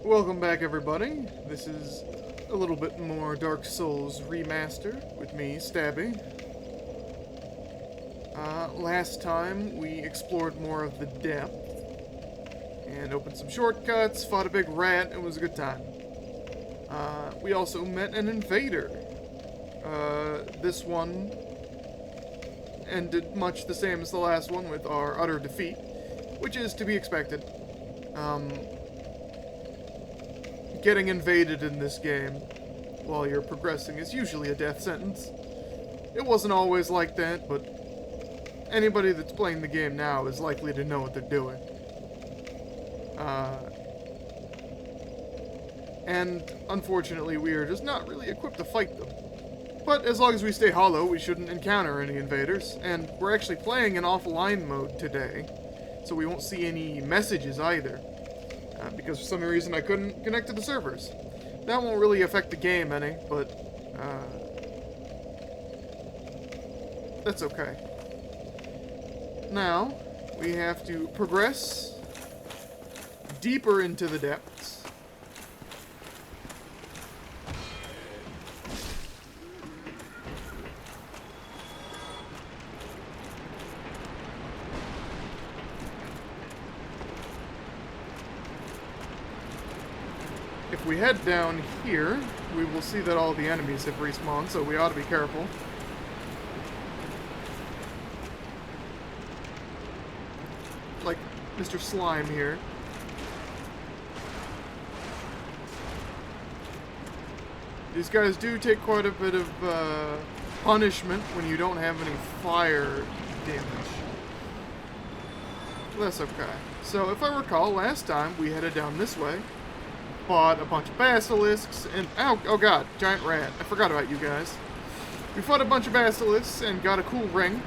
Welcome back, everybody. This is a little bit more Dark Souls Remastered with me, Stabby. Last time we explored more of the depth and opened some shortcuts, fought a big rat, it was a good time. We also met an invader. This one ended much the same as the last one with our utter defeat, which is to be expected. Getting invaded in this game while you're progressing is usually a death sentence. It wasn't always like that, but anybody that's playing the game now is likely to know what they're doing. And unfortunately, we are just not really equipped to fight them. But as long as we stay hollow, we shouldn't encounter any invaders, and we're actually playing in offline mode today, so we won't see any messages either. Because for some reason I couldn't connect to the servers. That won't really affect the game any, but that's okay. Now, we have to progress deeper into the depths. If we head down here, we will see that all the enemies have respawned, so we ought to be careful. Like Mr. Slime here. These guys do take quite a bit of punishment when you don't have any fire damage. That's okay. So if I recall, last time we headed down this way. Fought a bunch of basilisks, and oh god, giant rat. I forgot about you guys. We fought a bunch of basilisks and got a cool ring.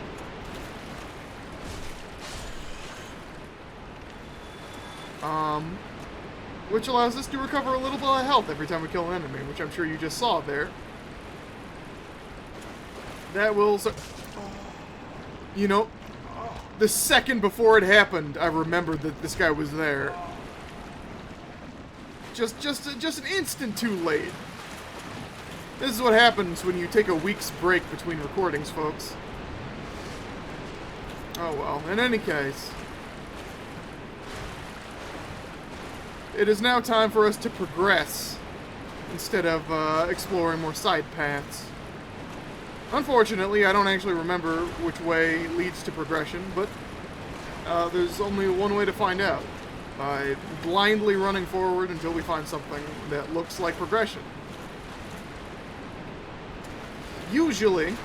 Which allows us to recover a little bit of health every time we kill an enemy, which I'm sure you just saw there. That will... You know, the second before it happened, I remembered that this guy was there. Just an instant too late. This is what happens when you take a week's break between recordings, folks. Oh well, in any case. It is now time for us to progress, instead of exploring more side paths. Unfortunately, I don't actually remember which way leads to progression, but there's only one way to find out. By blindly running forward until we find something that looks like progression. Usually,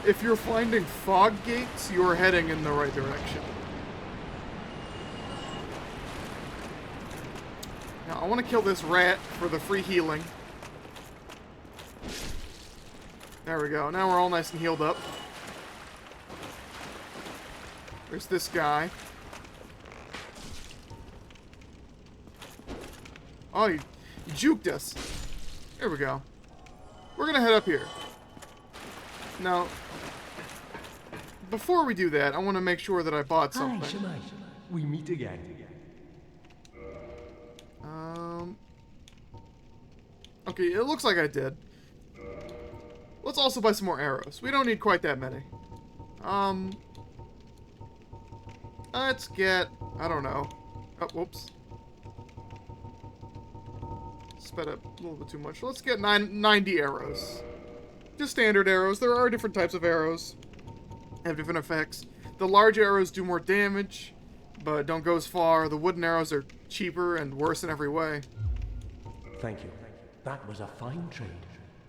if you're finding fog gates, you're heading in the right direction. Now, I want to kill this rat for the free healing. There we go. Now we're all nice and healed up. There's this guy. Oh, he juked us. There we go. We're gonna head up here. Now, before we do that, I want to make sure that I bought something. Hi, Shemai. We meet again. Okay, it looks like I did. Let's also buy some more arrows. We don't need quite that many. Let's get... I don't know. Oh, whoops. Sped up a little bit too much. Let's get 90 arrows. Just standard arrows. There are different types of arrows. Have different effects. The large arrows do more damage, but don't go as far. The wooden arrows are cheaper and worse in every way. Thank you. That was a fine trade.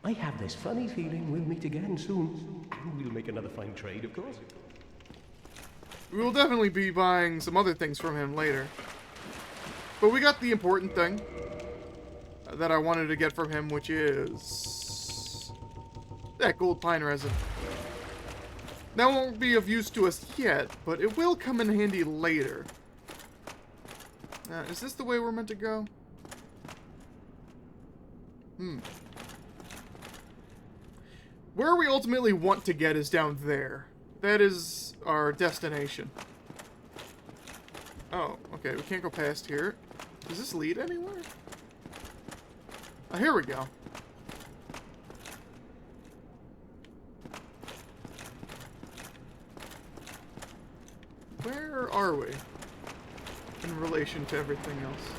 I have this funny feeling we'll meet again soon. And we'll make another fine trade, of course. We will definitely be buying some other things from him later. But we got the important thing that I wanted to get from him, which is that gold pine resin. That won't be of use to us yet, but it will come in handy later. Is this the way we're meant to go? Where we ultimately want to get is down there. That is our destination. Oh, okay, we can't go past here. Does this lead anywhere? Oh, here we go. Where are we in relation to everything else?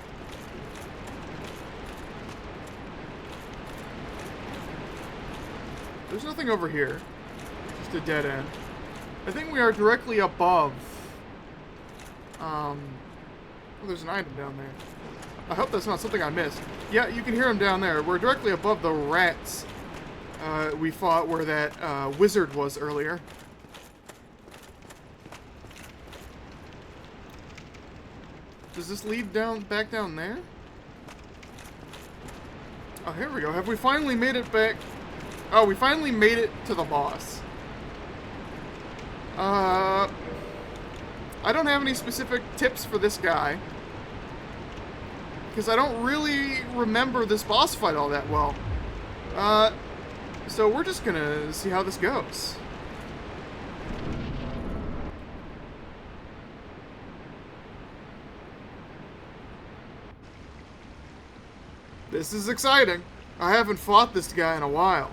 There's nothing over here. Just a dead end. I think we are directly above. Oh, there's an item down there. I hope that's not something I missed. Yeah, you can hear him down there. We're directly above the rats we fought where that wizard was earlier. Does this lead back down there? Oh, here we go. Have we finally made it back? Oh, we finally made it to the boss. I don't have any specific tips for this guy, because I don't really remember this boss fight all that well. So we're just gonna see how this goes. This is exciting. I haven't fought this guy in a while.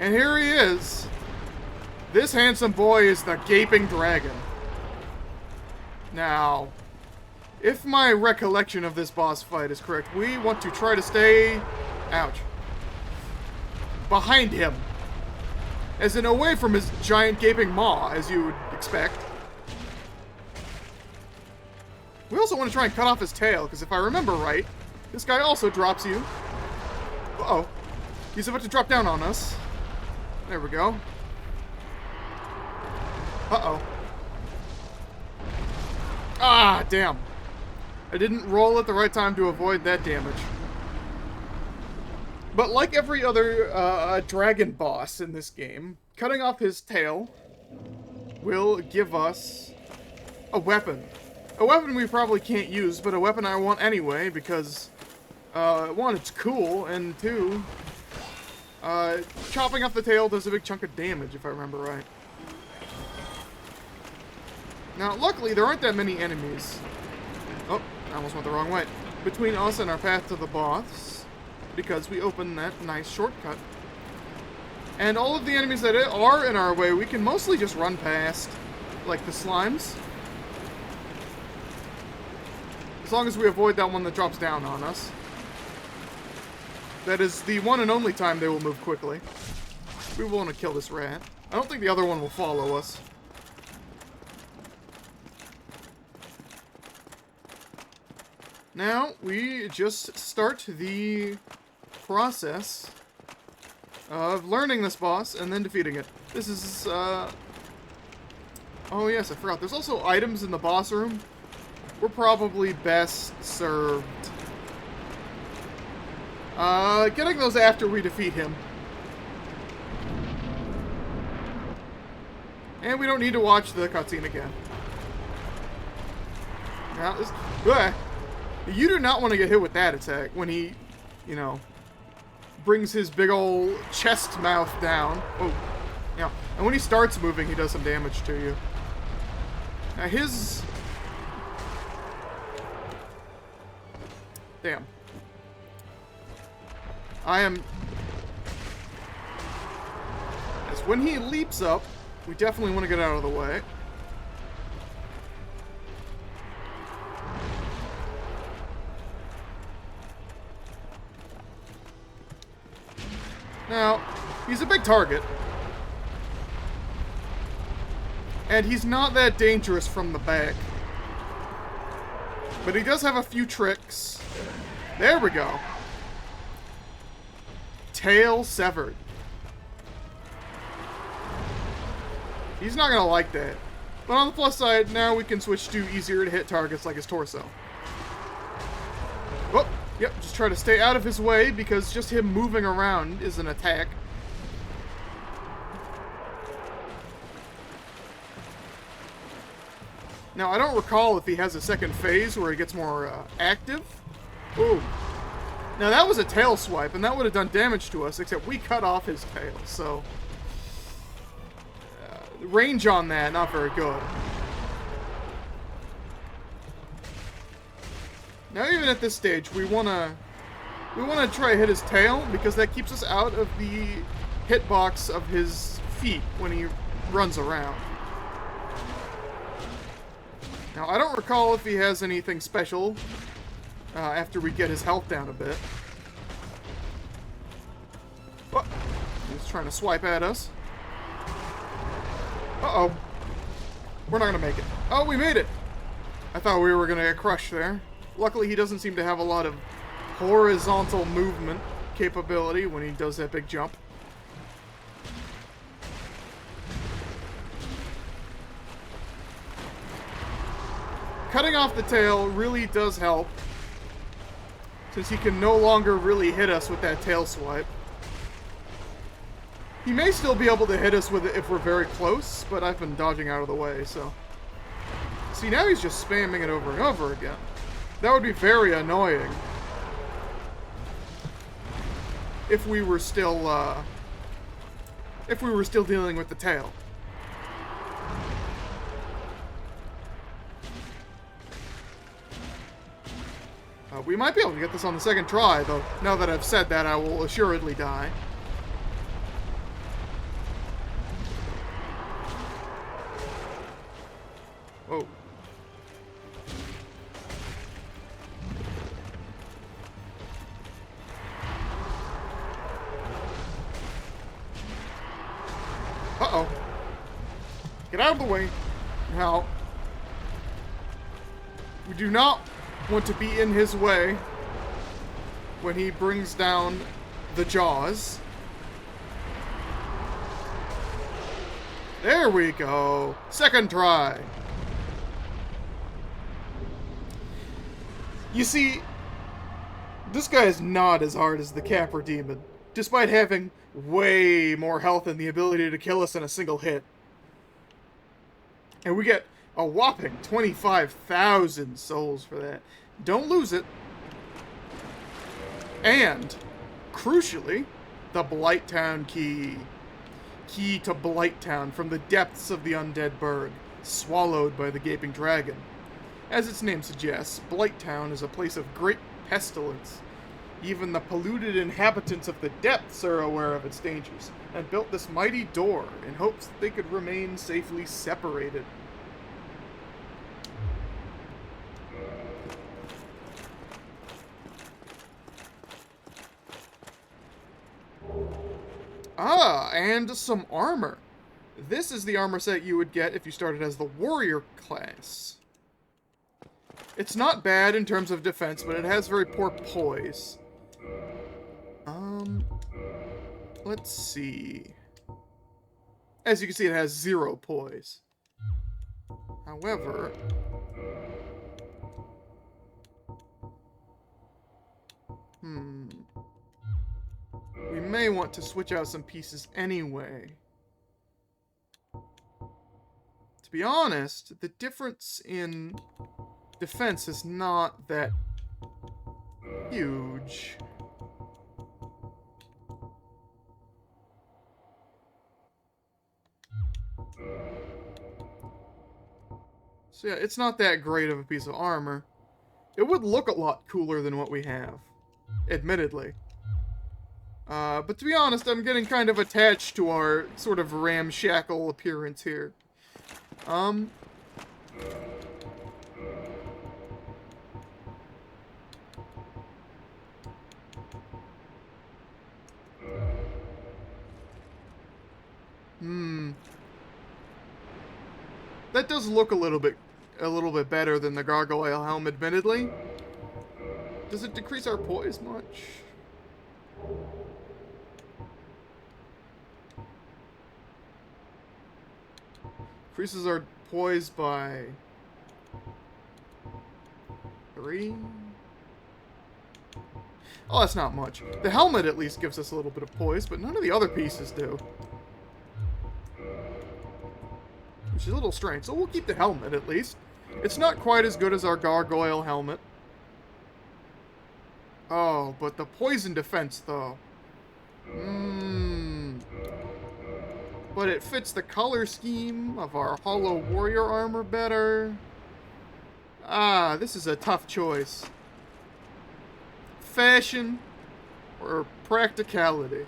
And here he is. This handsome boy is the Gaping Dragon. Now, if my recollection of this boss fight is correct, we want to try to stay... Ouch. Behind him. As in away from his giant gaping maw, as you would expect. We also want to try and cut off his tail, because if I remember right, this guy also drops you. Uh-oh. He's about to drop down on us. There we go. Uh-oh. Ah, damn. I didn't roll at the right time to avoid that damage. But like every other dragon boss in this game, cutting off his tail will give us a weapon. A weapon we probably can't use, but a weapon I want anyway, because, one, it's cool, and two... chopping off the tail does a big chunk of damage, if I remember right. Now, luckily, there aren't that many enemies. Oh, I almost went the wrong way. Between us and our path to the boss, because we opened that nice shortcut. And all of the enemies that are in our way, we can mostly just run past, like the slimes. As long as we avoid that one that drops down on us. That is the one and only time they will move quickly. We want to kill this rat. I don't think the other one will follow us. Now, we just start the process of learning this boss and then defeating it. This is, oh yes, I forgot. There's also items in the boss room. We're probably best served getting those after we defeat him. And we don't need to watch the cutscene again. Now, you do not want to get hit with that attack when he, you know, brings his big old chest mouth down. Oh, yeah. And when he starts moving, he does some damage to you. Now his... Damn. I am... As when he leaps up, we definitely want to get out of the way. Now, he's a big target. And he's not that dangerous from the back. But he does have a few tricks. There we go. Tail severed. He's not gonna like that. But on the plus side, now we can switch to easier to hit targets like his torso. Whoop! Yep, just try to stay out of his way, because just him moving around is an attack. Now, I don't recall if he has a second phase where he gets more active. Ooh. Now, that was a tail swipe, and that would have done damage to us, except we cut off his tail, so... range on that, not very good. Now, even at this stage, we wanna try to hit his tail, because that keeps us out of the hitbox of his feet when he runs around. Now, I don't recall if he has anything special after we get his health down a bit. Oh, he's trying to swipe at us. Uh-oh. We're not gonna make it. Oh, we made it! I thought we were gonna get crushed there. Luckily, he doesn't seem to have a lot of horizontal movement capability when he does that big jump. Cutting off the tail really does help, since he can no longer really hit us with that tail swipe. He may still be able to hit us with it if we're very close, but I've been dodging out of the way, so... See, now he's just spamming it over and over again. That would be very annoying. If we were still dealing with the tail. We might be able to get this on the second try, though now that I've said that, I will assuredly die. Whoa. Uh-oh. Get out of the way. Now, we do not want to be in his way when he brings down the jaws. There we go. Second try. You see, this guy is not as hard as the Capra Demon, despite having way more health and the ability to kill us in a single hit. And we get a whopping 25,000 souls for that. Don't lose it. And, crucially, the Blighttown key. Key to Blighttown from the depths of the undead burg, swallowed by the gaping dragon. As its name suggests, Blighttown is a place of great pestilence. Even the polluted inhabitants of the depths are aware of its dangers, and built this mighty door in hopes that they could remain safely separated. Ah, and some armor. This is the armor set you would get if you started as the warrior class. It's not bad in terms of defense, but it has very poor poise. Let's see. As you can see, it has 0 poise. However... we may want to switch out some pieces anyway. To be honest, the difference in defense is not that huge. So yeah, it's not that great of a piece of armor. It would look a lot cooler than what we have, admittedly. But to be honest, I'm getting kind of attached to our sort of ramshackle appearance here. That does look a little bit better than the gargoyle helm, admittedly. Does it decrease our poise much? Increases our poise by 3. Oh, that's not much. The helmet at least gives us a little bit of poise, but none of the other pieces do. Which is a little strange. So we'll keep the helmet at least. It's not quite as good as our gargoyle helmet. Oh, but the poison defense, though. But it fits the color scheme of our Hollow Warrior armor better. Ah, this is a tough choice. Fashion or practicality?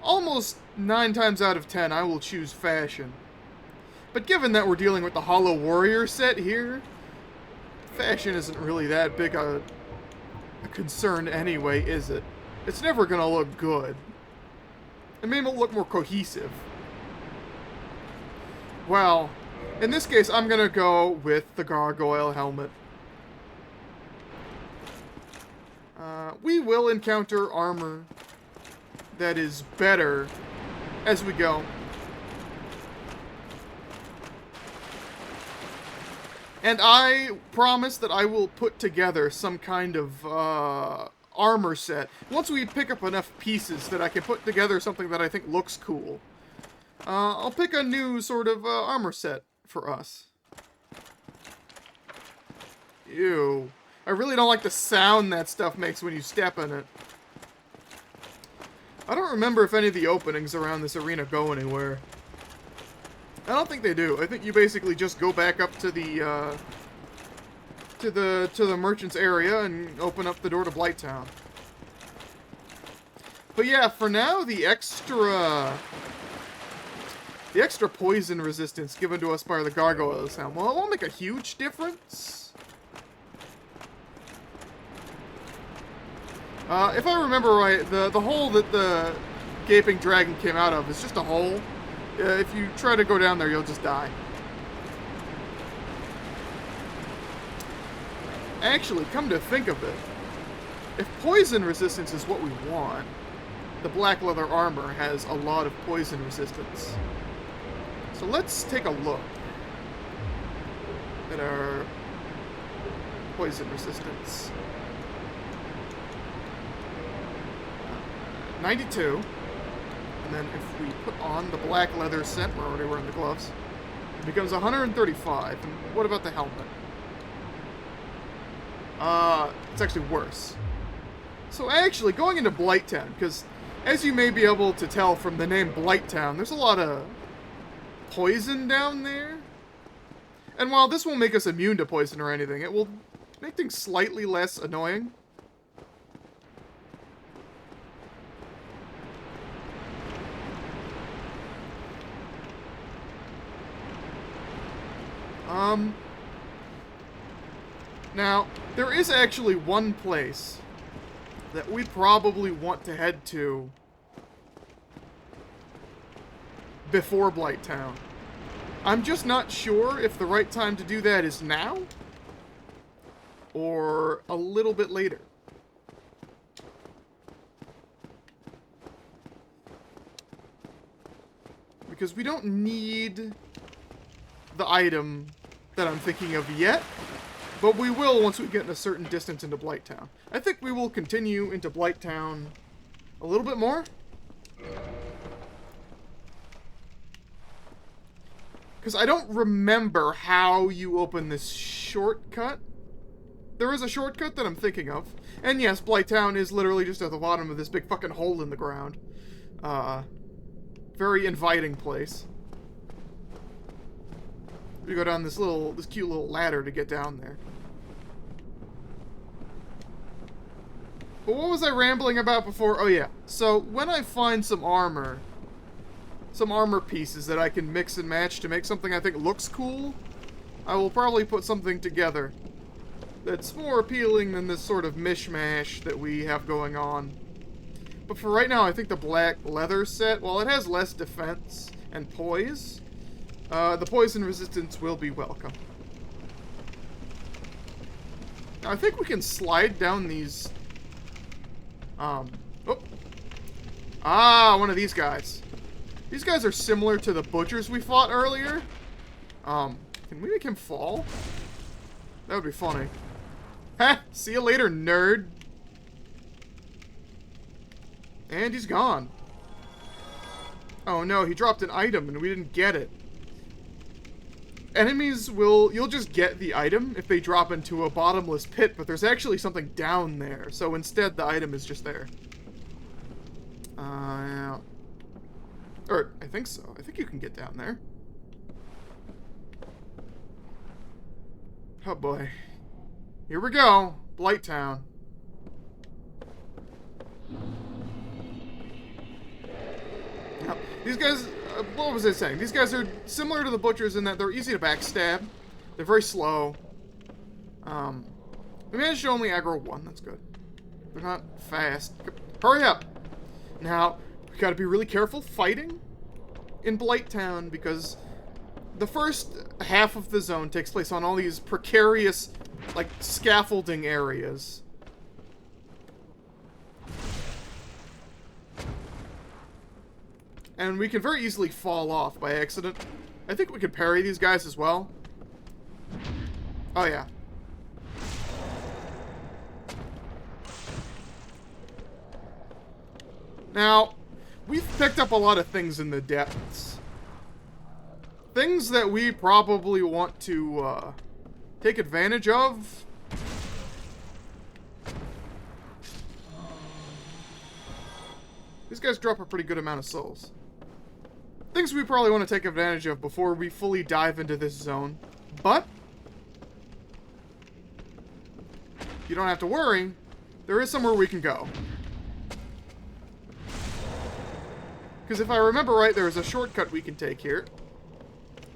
Almost 9 times out of 10, I will choose fashion. But given that we're dealing with the Hollow Warrior set here, fashion isn't really that big a concern anyway, is it? It's never gonna look good. It may look more cohesive. Well, in this case, I'm gonna go with the gargoyle helmet. We will encounter armor that is better as we go. And I promise that I will put together some kind of armor set. Once we pick up enough pieces that I can put together something that I think looks cool, I'll pick a new sort of armor set for us. Ew. I really don't like the sound that stuff makes when you step in it. I don't remember if any of the openings around this arena go anywhere. I don't think they do. I think you basically just go back up to the merchant's area and open up the door to Blighttown. But yeah, for now, the extra poison resistance given to us by the gargoyles helm, well, it won't make a huge difference. If I remember right, the hole that the gaping dragon came out of is just a hole. If you try to go down there, you'll just die. Actually, come to think of it, if poison resistance is what we want, the black leather armor has a lot of poison resistance. So let's take a look at our poison resistance. 92. And then if we put on the black leather set, we're already wearing the gloves, it becomes 135. And what about the helmet? It's actually worse. So actually, going into Blighttown, because as you may be able to tell from the name Blighttown, there's a lot of poison down there. And while this won't make us immune to poison or anything, it will make things slightly less annoying. Now, there is actually one place that we probably want to head to before Blighttown. I'm just not sure if the right time to do that is now or a little bit later. Because we don't need the item that I'm thinking of yet, but we will once we get in a certain distance into Blighttown. I think we will continue into Blighttown a little bit more. Because I don't remember how you open this shortcut. There is a shortcut that I'm thinking of. And yes, Blighttown is literally just at the bottom of this big fucking hole in the ground. Very inviting place. We go down this cute little ladder to get down there. But what was I rambling about before? Oh yeah, so when I find some armor pieces that I can mix and match to make something I think looks cool, I will probably put something together that's more appealing than this sort of mishmash that we have going on. But for right now, I think the black leather set, while it has less defense and poise, the poison resistance will be welcome. Now, I think we can slide down these... one of these guys. These guys are similar to the butchers we fought earlier. Can we make him fall? That would be funny. Heh, see you later, nerd. And he's gone. Oh no, he dropped an item and we didn't get it. Enemies will... You'll just get the item if they drop into a bottomless pit, but there's actually something down there. So instead, the item is just there. Yeah. Or, I think so. I think you can get down there. Oh boy. Here we go. Blight Town. Now, these guys... what was I saying? These guys are similar to the butchers in that they're easy to backstab. They're very slow. We managed to only aggro one. That's good. They're not fast. Hurry up! Now, we gotta be really careful fighting in Blight Town because the first half of the zone takes place on all these precarious, like, scaffolding areas. And we can very easily fall off by accident. I think we can parry these guys as well. Oh, yeah. Now, we've picked up a lot of things in the depths. Things that we probably want to take advantage of. These guys drop a pretty good amount of souls. Things we probably want to take advantage of before we fully dive into this zone. But you don't have to worry. There is somewhere we can go. Because if I remember right, there's a shortcut we can take here.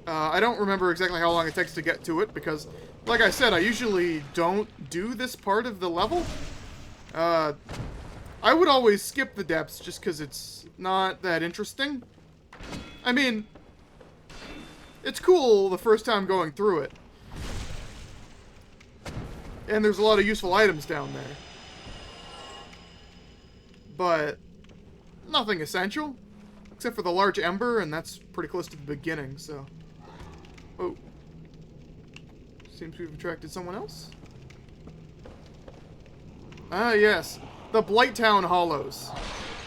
I don't remember exactly how long it takes to get to it, because, like I said, I usually don't do this part of the level. I would always skip the depths just because it's not that interesting. I mean, it's cool the first time going through it. And there's a lot of useful items down there. But nothing essential. Except for the large ember, and that's pretty close to the beginning, so... Oh. Seems we've attracted someone else. Ah, yes. The Blight Town Hollows.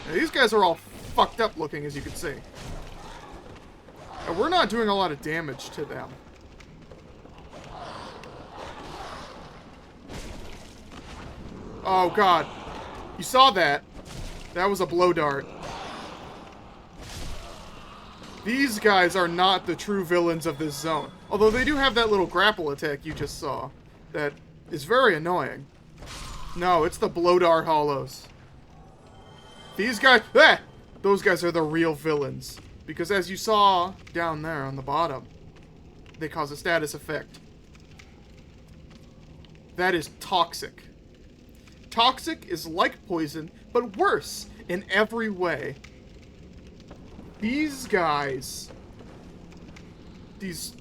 Now, these guys are all fucked up looking, as you can see. And we're not doing a lot of damage to them. Oh, God. You saw that. That was a blow dart. These guys are not the true villains of this zone. Although they do have that little grapple attack you just saw. That is very annoying. No, it's the blow dart hollows. These guys... Ah! Those guys are the real villains. Because as you saw down there on the bottom, they cause a status effect. That is toxic. Toxic is like poison, but worse in every way. These guys, these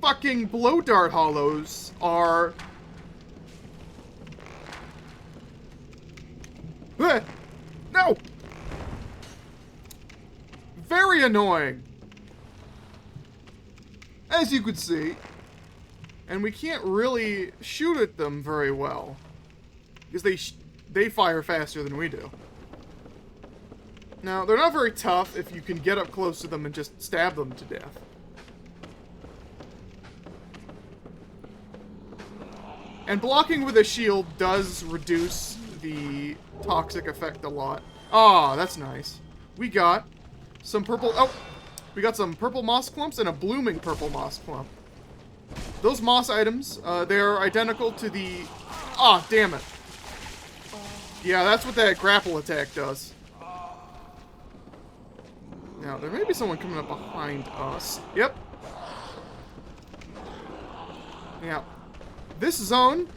fucking blow dart hollows are... No! Very annoying. As you could see. And we can't really shoot at them very well. Because they fire faster than we do. Now, they're not very tough if you can get up close to them and just stab them to death. And blocking with a shield does reduce the toxic effect a lot. Ah, that's nice. We got some purple... Oh! We got some purple moss clumps and a blooming purple moss clump. Those moss items, they're identical to the... Ah, damn it. Yeah, that's what that grapple attack does. Now, there may be someone coming up behind us. Yep. Yeah. This zone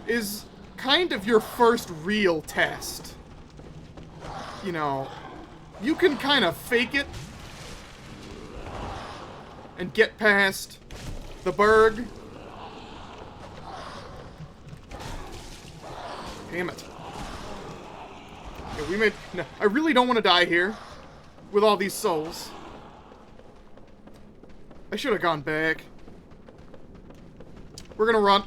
is kind of your first real test. You know, you can kind of fake it and get past the berg. Damn it. Yeah, we made... No, I really don't want to die here with all these souls. I should have gone back. We're gonna run.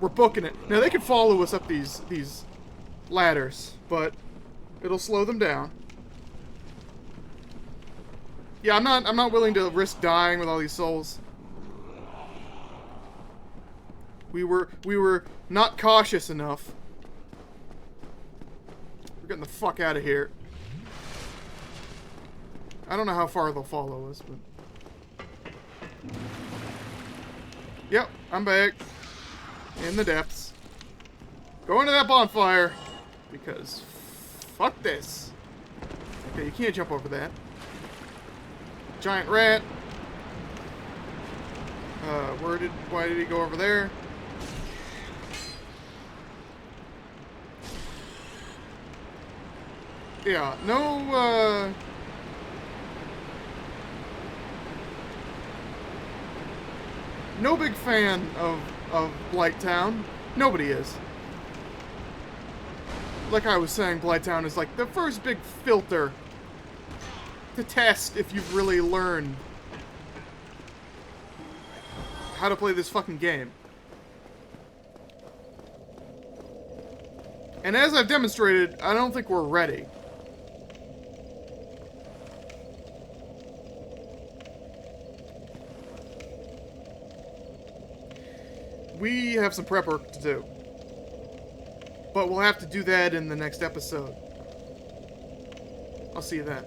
We're booking it. Now, they can follow us up these ladders, but it'll slow them down. Yeah, I'm not willing to risk dying with all these souls. We were not cautious enough. We're getting the fuck out of here. I don't know how far they'll follow us, but... Yep, I'm back. In the depths. Go into that bonfire. Because... fuck this. Okay, you can't jump over that. Giant rat. Why did he go over there? Yeah, no, no big fan of Blighttown. Nobody is. Like I was saying, Blighttown is like the first big filter to test if you've really learned how to play this fucking game. And as I've demonstrated, I don't think we're ready. We have some prep work to do. But we'll have to do that in the next episode. I'll see you then.